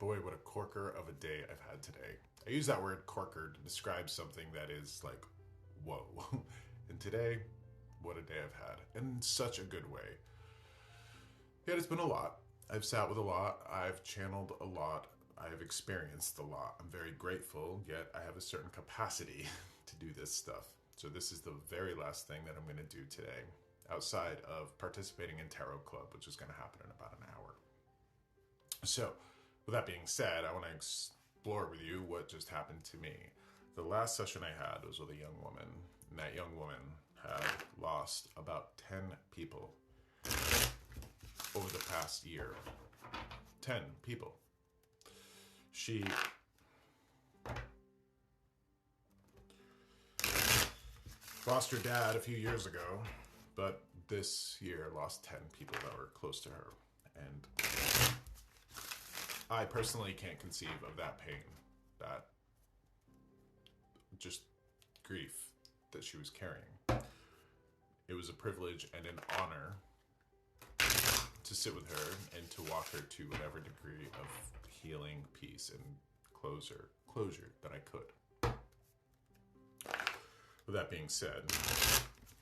boy, what a corker of a day I've had today. I use that word corker to describe something that is like, whoa. And today, what a day I've had. In such a good way. Yet it's been a lot. I've sat with a lot. I've channeled a lot. I've experienced a lot. I'm very grateful, yet I have a certain capacity to do this stuff. So this is the very last thing that I'm going to do today, outside of participating in Tarot Club, which is going to happen in about an hour. So, with that being said, I want to explore with you what just happened to me. The last session I had was with a young woman, and that young woman had lost about 10 people over the past year. 10 people. She lost her dad a few years ago, but this year lost 10 people that were close to her. And I personally can't conceive of that pain, that just grief that she was carrying. It was a privilege and an honor to sit with her and to walk her to whatever degree of healing, peace, and closure that I could. With that being said,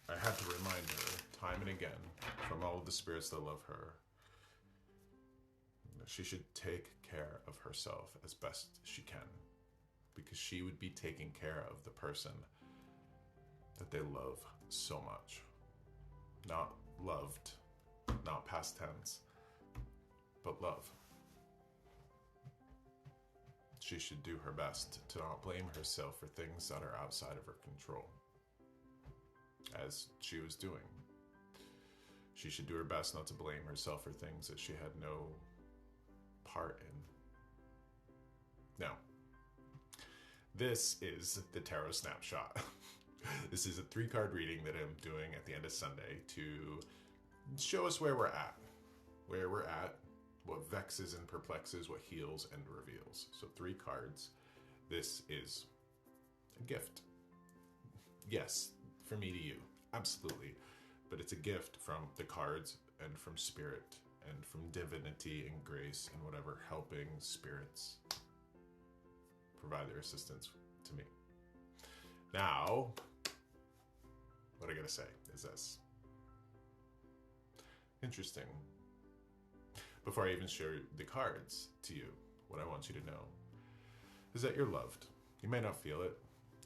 I had to remind her time and again from all of the spirits that love her that she should take care of herself as best she can, because she would be taking care of the person that they love so much. Not loved, not past tense, but love. She should do her best to not blame herself for things that are outside of her control, as she was doing. She should do her best not to blame herself for things that she had no part in. Now, this is the Tarot Snapshot. This is a 3-card reading that I'm doing at the end of Sunday to show us where we're at. What vexes and perplexes, what heals and reveals. So 3 cards. This is a gift. Yes, from me to you. Absolutely. But it's a gift from the cards and from spirit and from divinity and grace and whatever helping spirits provide their assistance to me. Now, what I gotta say is this. Interesting. Before I even share the cards to you, what I want you to know is that you're loved. You may not feel it.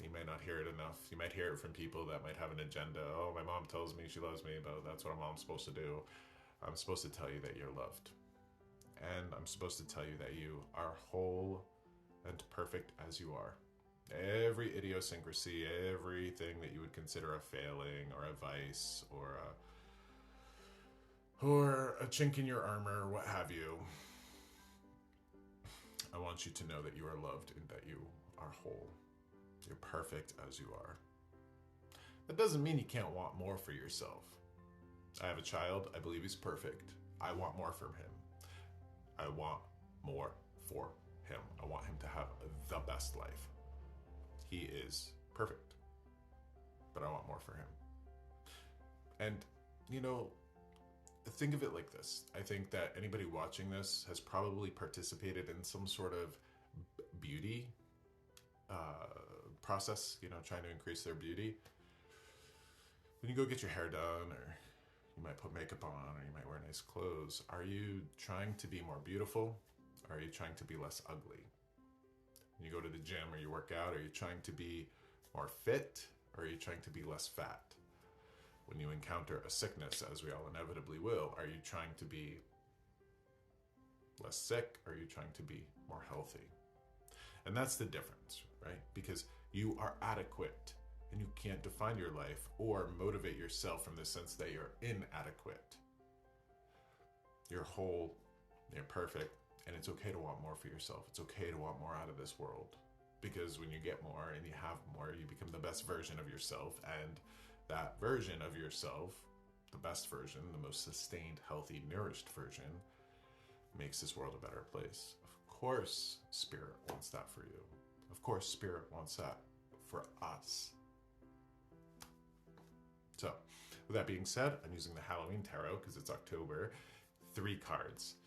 You may not hear it enough. You might hear it from people that might have an agenda. Oh, my mom tells me she loves me, but that's what a mom's supposed to do. I'm supposed to tell you that you're loved. And I'm supposed to tell you that you are whole and perfect as you are. Every idiosyncrasy, everything that you would consider a failing or a vice or a chink in your armor, what have you, I want you to know that you are loved and that you are whole. You're perfect as you are. That doesn't mean you can't want more for yourself. I have a child. I believe he's perfect. I want more from him. I want more for him. I want him to have the best life. He is perfect, but I want more for him. And, think of it like this. I think that anybody watching this has probably participated in some sort of beauty process, trying to increase their beauty. When you go get your hair done, or you might put makeup on, or you might wear nice clothes, are you trying to be more beautiful? Or are you trying to be less ugly? When you go to the gym or you work out, are you trying to be more fit? Or are you trying to be less fat? When you encounter a sickness, as we all inevitably will, are you trying to be less sick? Or are you trying to be more healthy? And that's the difference, right? Because you are adequate and you can't define your life or motivate yourself from the sense that you're inadequate. You're whole, you're perfect, and it's okay to want more for yourself. It's okay to want more out of this world. Because when you get more and you have more, you become the best version of yourself. And that version of yourself, the best version, the most sustained, healthy, nourished version, makes this world a better place. Of course, Spirit wants that for you. Of course, Spirit wants that for us. So, with that being said, I'm using the Halloween Tarot because it's October. 3 cards.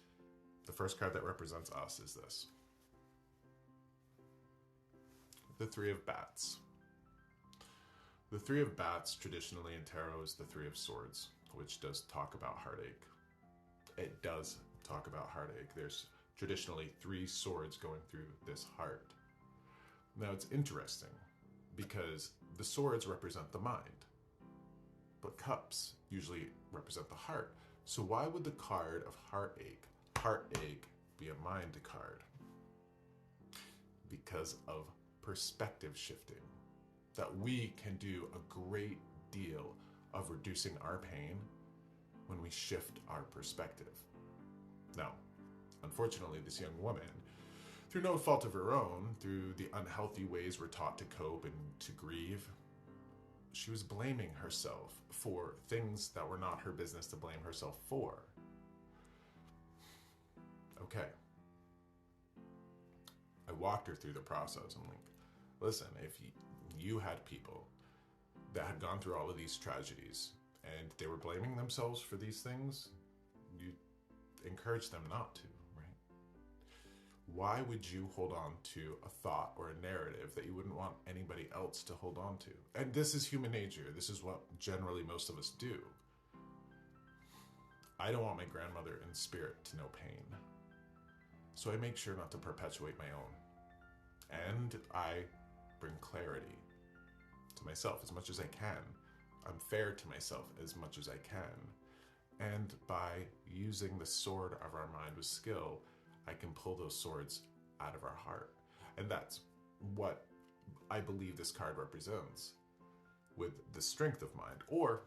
The first card that represents us is this. The Three of Bats. The Three of Bats traditionally in tarot is the Three of Swords, which does talk about heartache. It does talk about heartache. There's traditionally 3 swords going through this heart. Now it's interesting because the swords represent the mind, but cups usually represent the heart. So why would the card of heartache be a mind card? Because of perspective shifting. That we can do a great deal of reducing our pain when we shift our perspective. Now, unfortunately, this young woman, through no fault of her own, through the unhealthy ways we're taught to cope and to grieve, she was blaming herself for things that were not her business to blame herself for. Okay. I walked her through the process. I'm like, listen, if you had people that had gone through all of these tragedies and they were blaming themselves for these things, you encourage them not to, right? Why would you hold on to a thought or a narrative that you wouldn't want anybody else to hold on to? And this is human nature. This is what generally most of us do. I don't want my grandmother in spirit to know pain. So I make sure not to perpetuate my own. And I bring clarity to myself as much as I can. I'm fair to myself as much as I can. And by using the sword of our mind with skill, I can pull those swords out of our heart. And that's what I believe this card represents. With the strength of mind or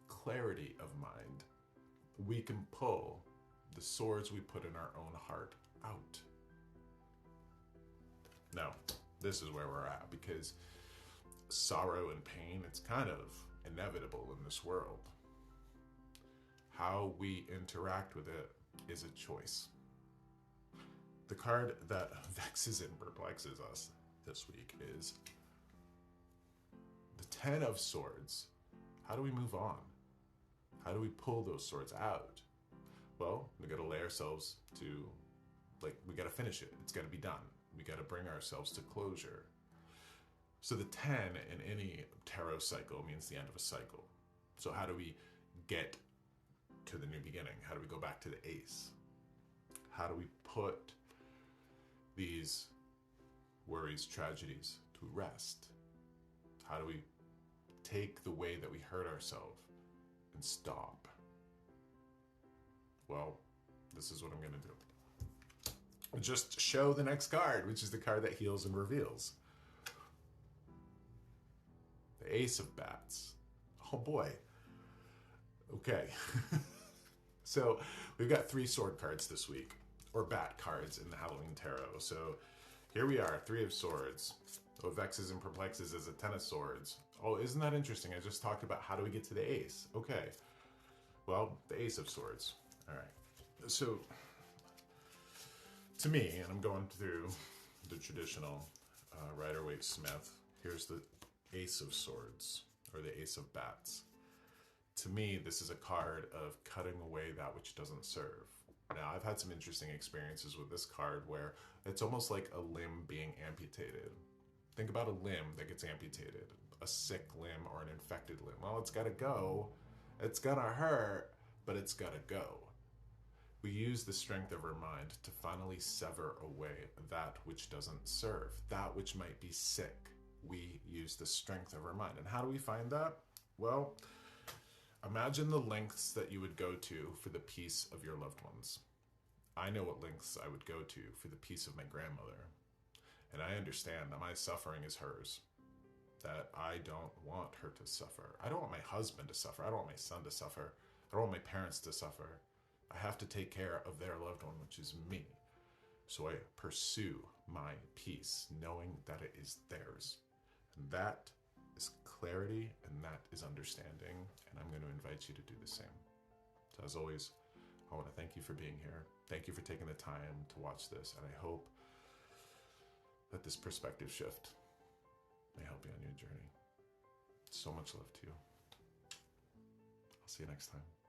clarity of mind, we can pull the swords we put in our own heart out. Now, this is where we're at, because sorrow and pain, it's kind of inevitable in this world. How we interact with it is a choice. The card that vexes and perplexes us this week is the Ten of Swords. How do we move on? How do we pull those swords out? Well, we got to lay ourselves to, we got to finish it. It's got to be done. We got to bring ourselves to closure. So the 10 in any tarot cycle means the end of a cycle. So how do we get to the new beginning? How do we go back to the ace? How do we put these worries, tragedies to rest? How do we take the way that we hurt ourselves and stop? Well, this is what I'm going to do. Just show the next card, which is the card that heals and reveals. The Ace of Bats. Oh boy. Okay. So we've got 3 sword cards this week, or bat cards in the Halloween Tarot. So here we are, 3 of Swords. What vexes and perplexes is a 10 of Swords. Oh, isn't that interesting? I just talked about how do we get to the ace. Okay. Well, the Ace of Swords. All right. So to me, and I'm going through the traditional Rider-Waite-Smith, here's the Ace of Swords, or the Ace of Bats. To me, this is a card of cutting away that which doesn't serve. Now, I've had some interesting experiences with this card where it's almost like a limb being amputated. Think about a limb that gets amputated, a sick limb or an infected limb. Well, it's got to go. It's going to hurt, but it's got to go. We use the strength of our mind to finally sever away that which doesn't serve, that which might be sick. We use the strength of our mind. And how do we find that? Well, imagine the lengths that you would go to for the peace of your loved ones. I know what lengths I would go to for the peace of my grandmother. And I understand that my suffering is hers, that I don't want her to suffer. I don't want my husband to suffer. I don't want my son to suffer. I don't want my parents to suffer. I have to take care of their loved one, which is me. So I pursue my peace, knowing that it is theirs. And that is clarity, and that is understanding, and I'm going to invite you to do the same. So as always, I want to thank you for being here. Thank you for taking the time to watch this, and I hope that this perspective shift may help you on your journey. So much love to you. I'll see you next time.